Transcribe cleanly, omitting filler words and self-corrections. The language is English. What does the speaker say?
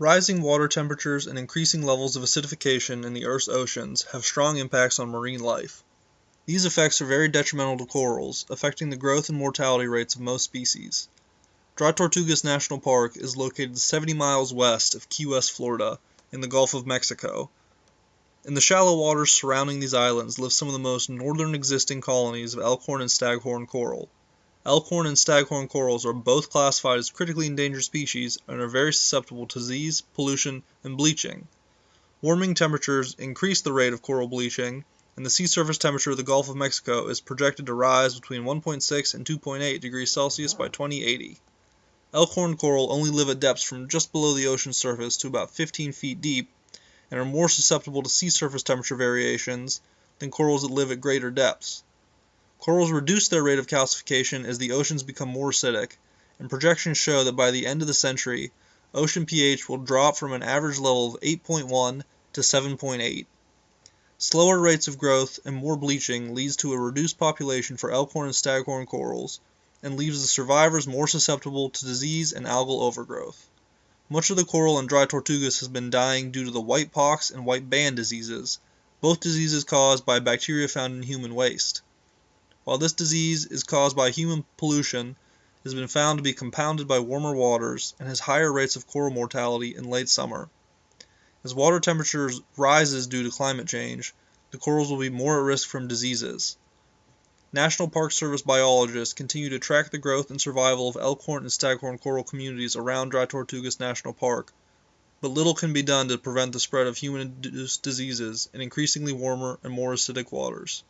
Rising water temperatures and increasing levels of acidification in the Earth's oceans have strong impacts on marine life. These effects are very detrimental to corals, affecting the growth and mortality rates of most species. Dry Tortugas National Park is located 70 miles west of Key West, Florida, in the Gulf of Mexico. In the shallow waters surrounding these islands live some of the most northern existing colonies of elkhorn and staghorn coral. Elkhorn and staghorn corals are both classified as critically endangered species and are very susceptible to disease, pollution, and bleaching. Warming temperatures increase the rate of coral bleaching, and the sea surface temperature of the Gulf of Mexico is projected to rise between 1.6 and 2.8 degrees Celsius by 2080. Elkhorn coral only live at depths from just below the ocean surface to about 15 feet deep and are more susceptible to sea surface temperature variations than corals that live at greater depths. Corals reduce their rate of calcification as the oceans become more acidic, and projections show that by the end of the century, ocean pH will drop from an average level of 8.1 to 7.8. Slower rates of growth and more bleaching leads to a reduced population for elkhorn and staghorn corals, and leaves the survivors more susceptible to disease and algal overgrowth. Much of the coral in dry Tortugas has been dying due to the white pox and white band diseases, both diseases caused by bacteria found in human waste. While this disease is caused by human pollution, it has been found to be compounded by warmer waters and has higher rates of coral mortality in late summer. As water temperature rises due to climate change, the corals will be more at risk from diseases. National Park Service biologists continue to track the growth and survival of elkhorn and staghorn coral communities around Dry Tortugas National Park, but little can be done to prevent the spread of human-induced diseases in increasingly warmer and more acidic waters.